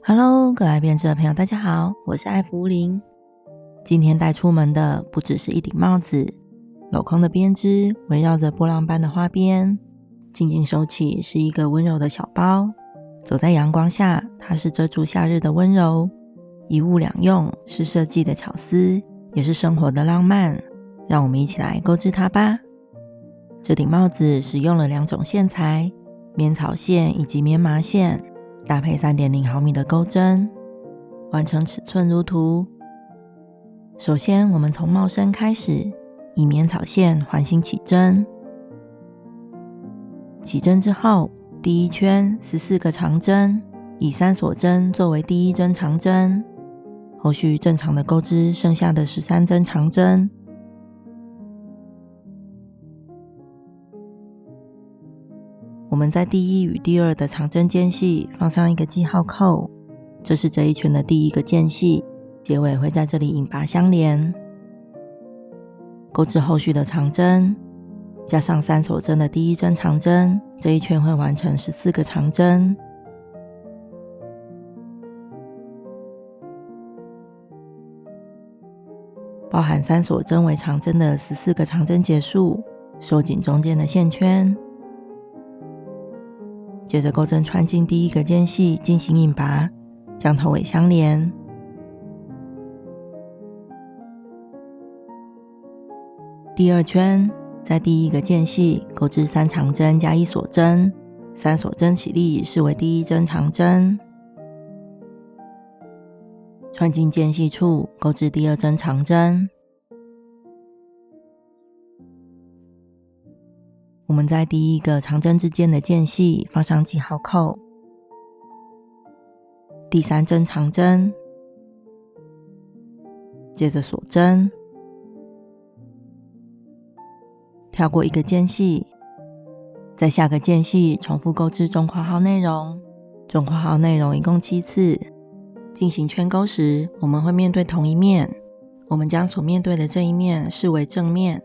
Hello， 各位愛編織的朋友，大家好，我是艾芙靈。今天帶出門的不只是一頂帽子，鏤空的編織圍繞着波浪般的花邊，靜靜收起是一個溫柔的小包。走在陽光下，它是遮住夏日的溫柔，一物兩用，是設計的巧思，也是生活的浪漫。讓我們一起來購置它吧。這頂帽子使用了2種線材，棉草線以及棉麻線，搭配 3.0 毫米的鈎針，完成尺寸如圖。首先，我們從帽身開始，以棉草線環形起針。起針之後，第一圈14個長針，以3鎖針作為第一針長針，後續正常的鈎織剩下的13針長針。我們在第一與第二的長針間隙放上一個記號扣，這是這一圈的第一個間隙，結尾會在這裡引拔相連。鈎織後續的長針，加上3鎖針的第一針長針，這一圈會完成14個長針。包含3鎖針為長針的14個長針結束，收緊中間的線圈。接着鈎針穿進第一個間隙進行引拔，將頭尾相連。第二圈，在第一個間隙鈎織3長針加1鎖針，3鎖針起立視為第一針長針。穿進間隙處鈎織第二針長針。我們在第一個長針之間的間隙放上記號扣，第3針長針，接着鎖針，跳過一個間隙，在下個間隙重複鈎織中括號內容，中括號內容一共7次。進行圈鈎時，我們會面對同一面，我們將所面對的這一面視為正面。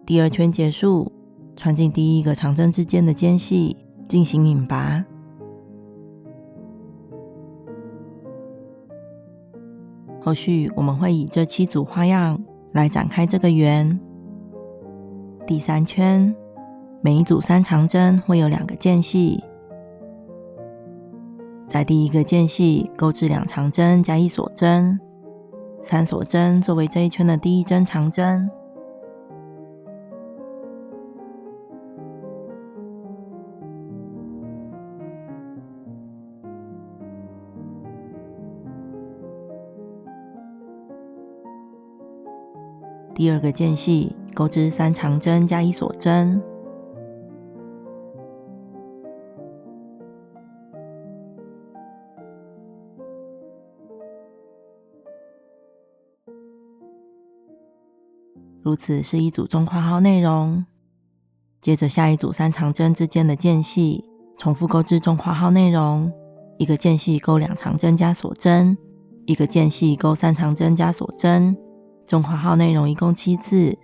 第二圈結束，穿進第一個長針之間的間隙進行引拔。後續我們會以這7組花樣來展開這個圓。第3圈，每一組3長針會有2個間隙，在第一個間隙鈎織2長針加1鎖針，3鎖針作為這一圈的第一針長針。第二個間隙鈎織3長針加1鎖針，如此是一組中括號內容。接着下一組3長針之間的間隙重複鈎織中括號內容，一個間隙鈎2長針加鎖針，一個間隙鈎3長針加鎖針，中括號內容一共7次。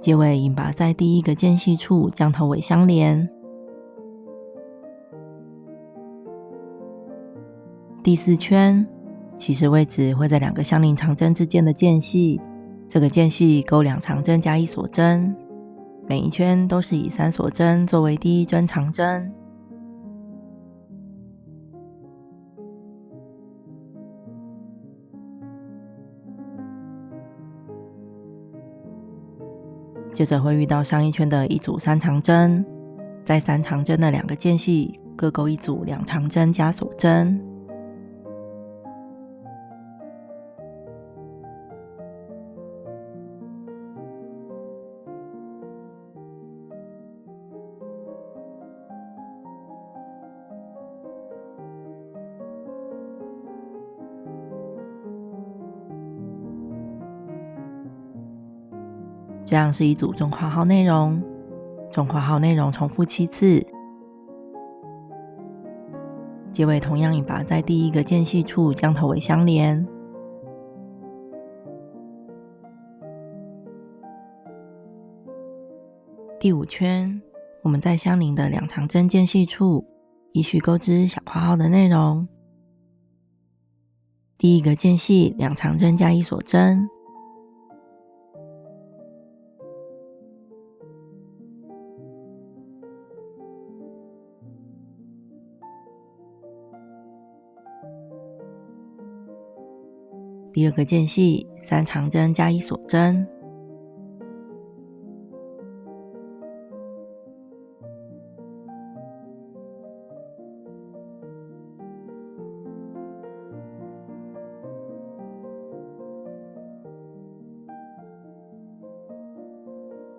結尾引拔在第一個間隙處，將頭尾相連。第4圈，起始位置會在2個相鄰長針之間的間隙，這個間隙鈎2長針加1鎖針，每一圈都是以3鎖針作為第一針長針。接着會遇到上一圈的一組3長針，在3長針的2個間隙各勾一組2長針加鎖針。這樣是一組中括號內容，中括號內容重複7次，結尾同樣引拔在第一個間隙處將頭尾相連。第5圈，我們在相鄰的2長針間隙處依序鈎織小括號的內容。第一個間隙2長針加1鎖針。第二個間隙3長針加1鎖針。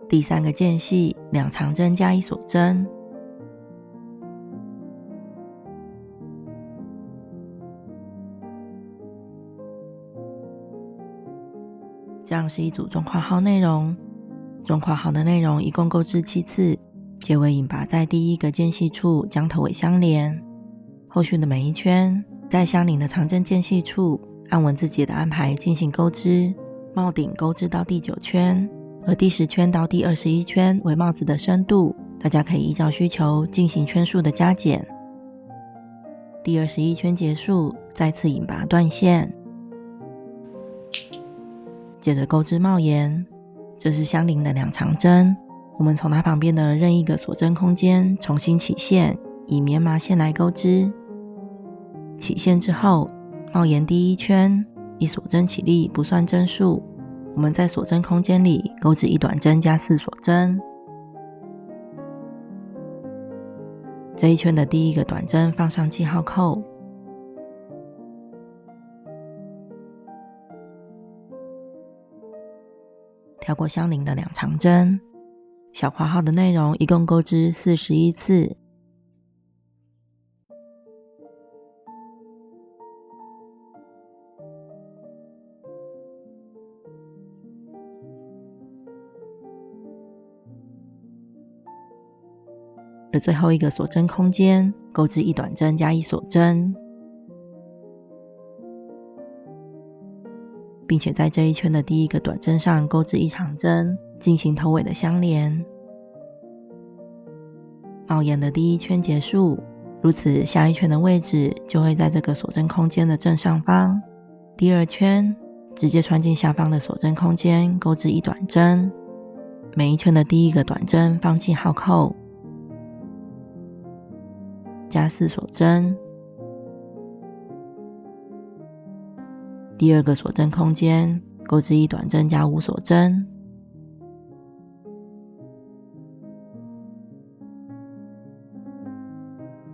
第3個間隙2長針加1鎖針。這樣是一組中括號內容，中括號的內容一共鈎織7次，結尾引拔在第一個間隙處將頭尾相連。後續的每一圈，在相鄰的長針間隙處按文字節的安排進行鈎織，帽頂鈎織到第9圈，而第10圈到第21圈為帽子的深度，大家可以依照需求進行圈數的加減。第21圈結束，再次引拔斷線。接着鈎織帽檐，這是相鄰的2長針，我們從它旁邊的任意一個鎖針空間重新起線，以棉麻線來鈎織。起線之後，帽檐第1圈以鎖針起立不算針數，我們在鎖針空間裡鈎織1短針加4鎖針。這一圈的第一個短針放上記號扣。跳過相鄰的2長針，小括號的內容一共鈎織41次。而最後一個鎖針空間，鈎織1短針加1鎖針。並且在這一圈的第一個短針上鈎織1長針，進行頭尾的相連。帽檐的第1圈結束，如此下一圈的位置就會在這個鎖針空間的正上方。第2圈直接穿進下方的鎖針空間，鈎織1短針。每一圈的第一個短針放記號扣，加4鎖針。第2個鎖針空間鈎織1短針加5鎖針。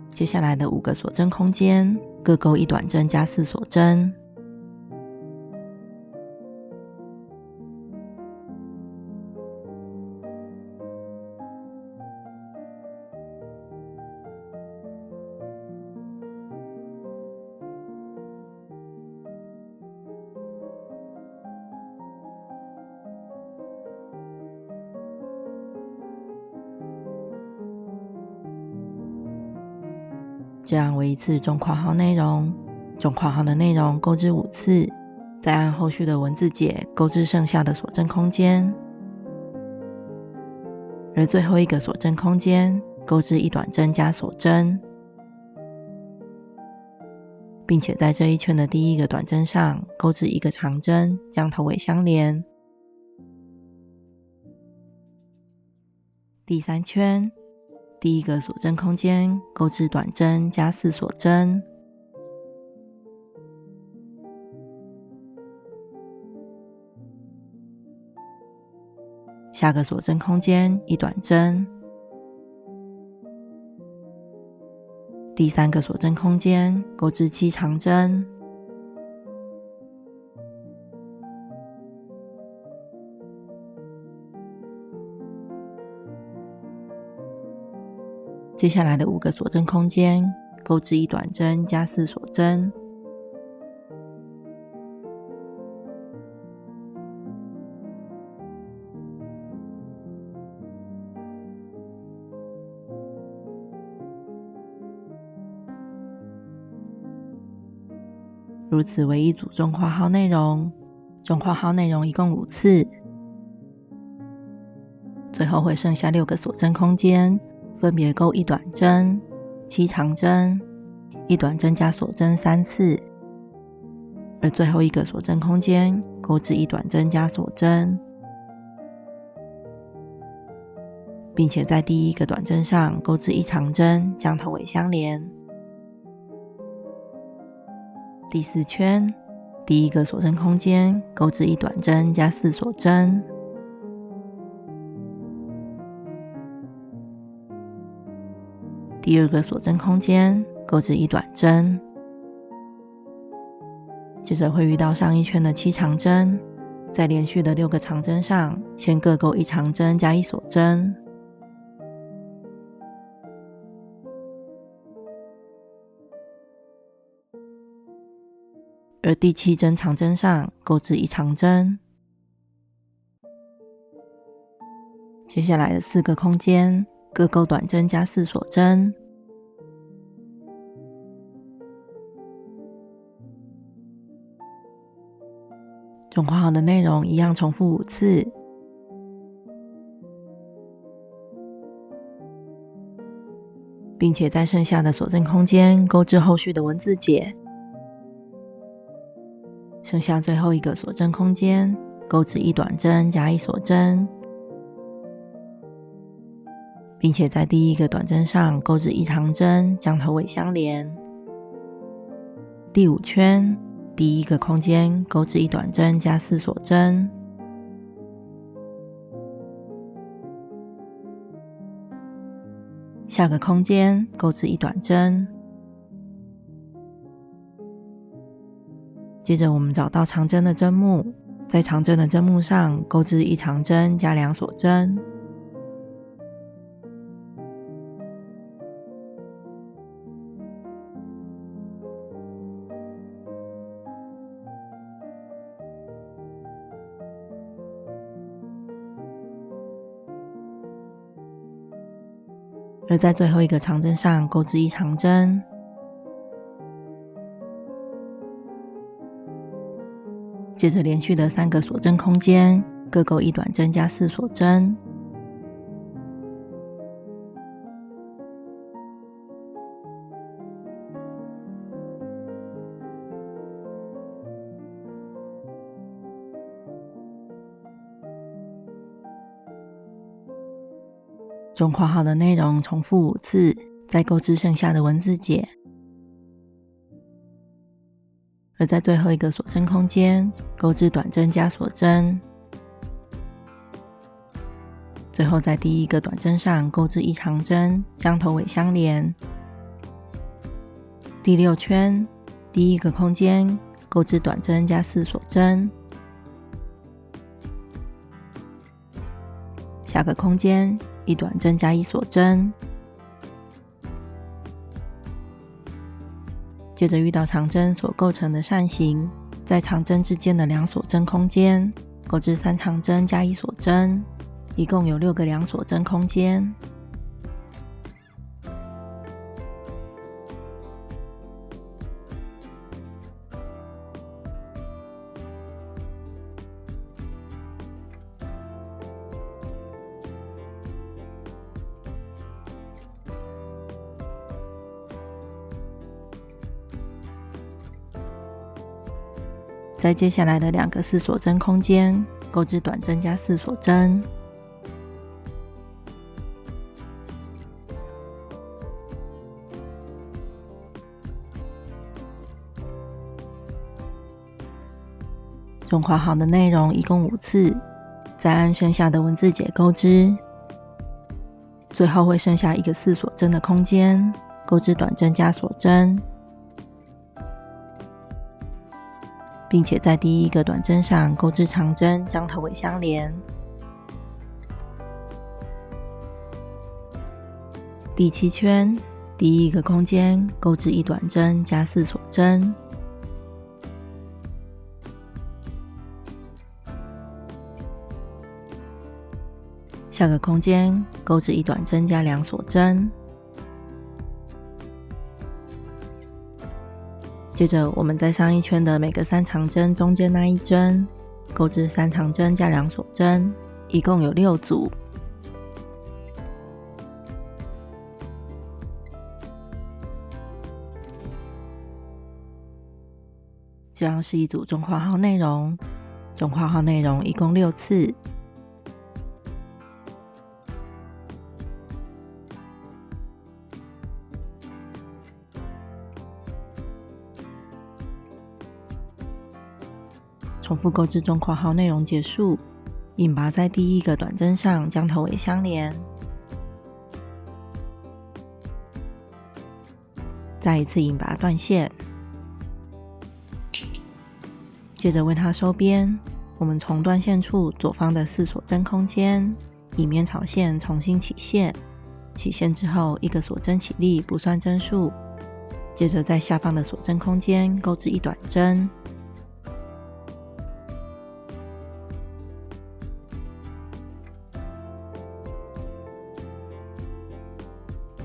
接下來的5個鎖針空間各鈎1短針加4鎖針。這樣為一次中括號內容，中括號的內容鈎織5次，再按後續的文字節鈎織剩下的鎖針空間，而最後一個鎖針空間鈎織1短針加鎖針，並且在這一圈的第一個短針上鈎織1個長針，將頭尾相連。第3圈第一個鎖針空間鈎織短針加4鎖針，下個鎖針空間1短針，第3個鎖針空間鈎織7長針，接下來的5個鎖針空間鈎織1短針加4鎖針，如此為一組中括號內容。中括號內容一共5次，最後會剩下6個鎖針空間，分別鈎1短針、7長針、1短針加鎖針3次，而最後一個鎖針空間鈎織1短針加鎖針，並且在第1個短針上鈎織1長針，將頭尾相連。第4圈，第1個鎖針空間鈎織1短針加4鎖針，第2個鎖針空間鈎織1短針，接着會遇到上一圈的7長針，在連續的6個長針上，先各鈎1長針加1鎖針，而第7針長針上鈎織1長針。接下來的4個空間各鈎短針加4鎖針，中括號的內容一樣重複5次，並且在剩下的鎖針空間鈎織後續的文字解。剩下最後一個鎖針空間鈎織1短針加1鎖針，並且在第1個短針上鈎織1長針，將頭尾相連。第5圈，第1個空間鈎織1短針加4鎖針，下個空間鈎織1短針。接着我們找到長針的針目，在長針的針目上鈎織1長針加2鎖針，而在最後一個長針上鈎織1長針，接着連續的3個鎖針空間各鈎1短針加4鎖針，中括號的內容重複5次，再鈎織剩下的文字解。而在最後一個鎖針空間鈎織短針加鎖針，最後在第1個短針上鈎織1長針，將頭尾相連。第6圈，第1個空間鈎織短針加4鎖針，下個空間1短針加1鎖針，接着遇到長針所構成的扇形，在長針之間的2鎖針空間鈎織3長針加1鎖針，一共有6個2鎖針空間。在接下来的2個4鎖針空間鈎織短針加4鎖針，中括號的內容一共5次，再按剩下的文字解鈎織，最後會剩下一個4鎖針的空間，鈎織短針加鎖針，並且在第一個短針上鈎織長針，將頭尾相連。第7圈，第一個空間鈎織1短針加4鎖針。下個空間鈎織1短針加2鎖針。接着我們在上一圈的每個3長針中間那一針鈎織3長針加2鎖針，一共有6組。這樣是一組中括號內容，中括號內容一共6次。重複鈎織中括號內容結束，引拔在第一個短針上將頭尾相連，再一次引拔斷線，接着為它收邊。我們從斷線處左方的4鎖針空間以面朝線重新起線，起線之後1個鎖針起立不算針數，接着在下方的鎖針空間鈎織1短針。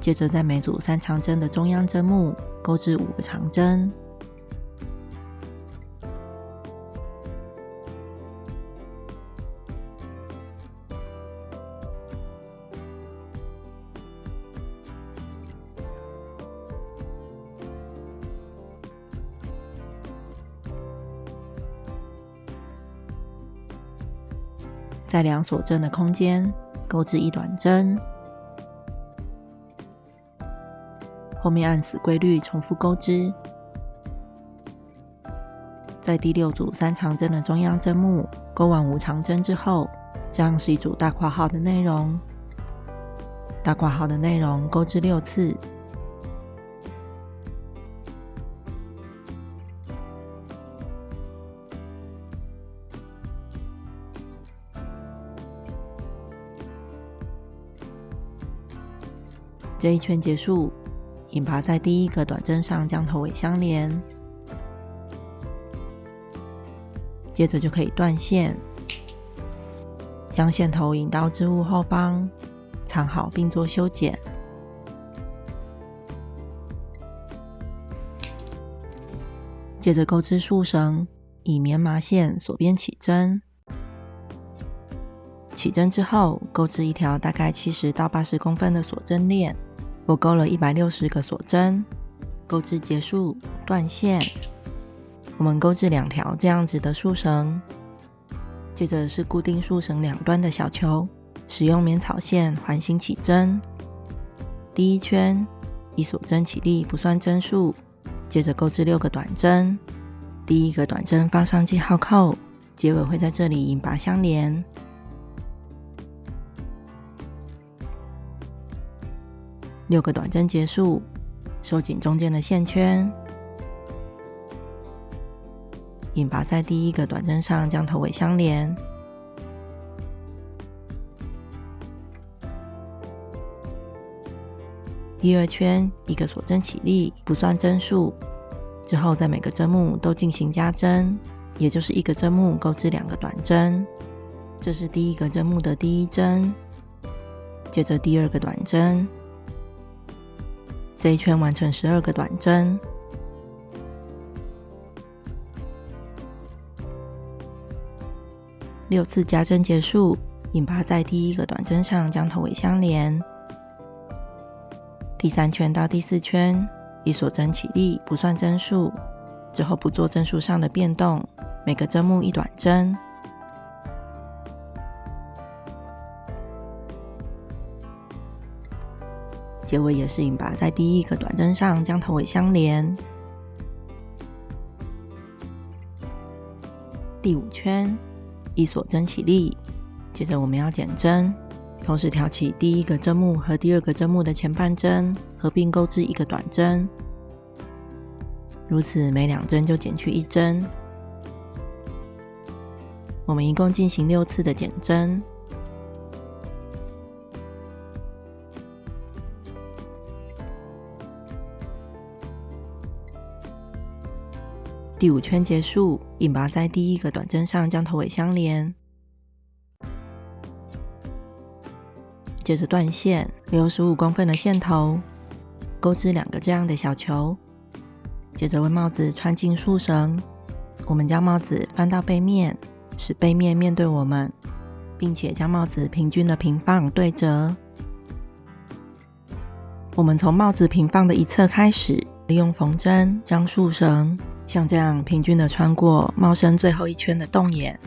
接着在每組3長針的中央針目鈎織5個長針，在2鎖針的空間鈎織1短針。後面按死規律重複鈎織，在第6組3長針的中央針目鈎完5長針之後，這樣是一組大括號的內容。大括號的內容鈎織6次。這一圈結束，引拔在第一個短針上將頭尾相連，接着就可以斷線，將線頭引到織物後方，藏好並做修剪。接着鈎織束繩，以棉麻線鎖邊起針，起針之後鈎織一條大概70到80公分的鎖針鏈。我鈎了160個鎖針，鈎織結束，斷線。我們鈎織2條這樣子的束繩，接着是固定束繩兩端的小球，使用棉草線環形起針。第一圈1鎖針起立不算針數，接着鈎織6個短針，第一個短針放上記號扣，結尾會在這裡引拔相連。6個短針結束，收緊中間的線圈，引拔在第一個短針上將頭尾相連。第2圈1個鎖針起立不算針數，之後在每個針目都進行加針，也就是1個針目鈎織2個短針。這是第一個針目的第1針，接着第2個短針。這一圈完成12個短針，6次加針結束，引拔在第一個短針上將頭尾相連。第3圈到第4圈1鎖針起立不算針數，之後不做針數上的變動，每個針目1短針。結尾也是引拔在第一個短針上將頭尾相連。第5圈1鎖針起立，接着我們要減針，同時挑起第一個針目和第二個針目的前半針，合併鈎織一個短針。如此每2針就減去1針。我們一共進行6次的減針。第5圈結束，引拔在第一個短針上將頭尾相連。接着斷線，留15公分的線頭，鈎織2個這樣的小球。接着為帽子穿進束繩，我們將帽子翻到背面，使背面面對我們，並且將帽子平均的平放對折。我們從帽子平放的一側開始，利用縫針將束繩像這樣平均的穿過帽身最後一圈的洞眼。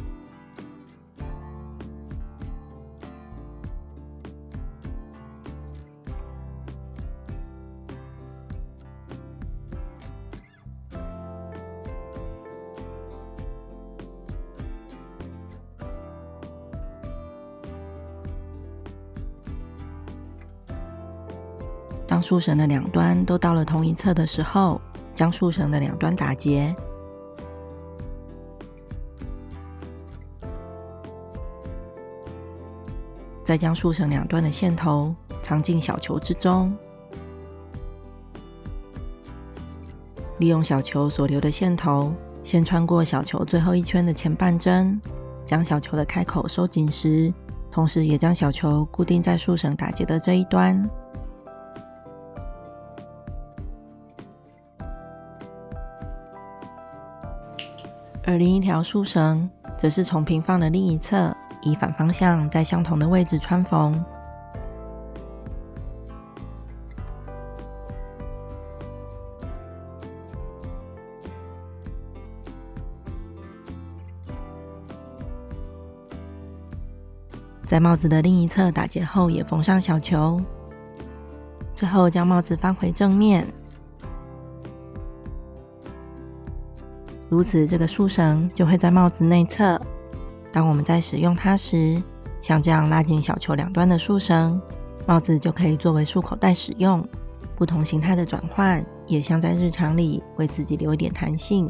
当束繩的2端都到了同一側的時候，將束繩的2端打結，再將束繩2端的線頭藏進小球之中，利用小球所留的線頭，先穿過小球最後一圈的前半針，將小球的開口收緊時，同時也將小球固定在束繩打結的這一端。而另一條束繩則是從平放的另一側，以反方向在相同的位置穿縫。在帽子的另一側打結後，也縫上小球。最後將帽子翻回正面。如此，這個束繩就會在帽子內側。當我們在使用它時，像這樣拉緊小球2端的束繩，帽子就可以作為束口袋使用。不同形態的轉換，也像在日常裡為自己留一點彈性。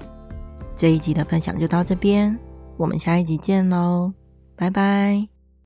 這一集的分享就到這邊，我們下一集見嘍，拜拜。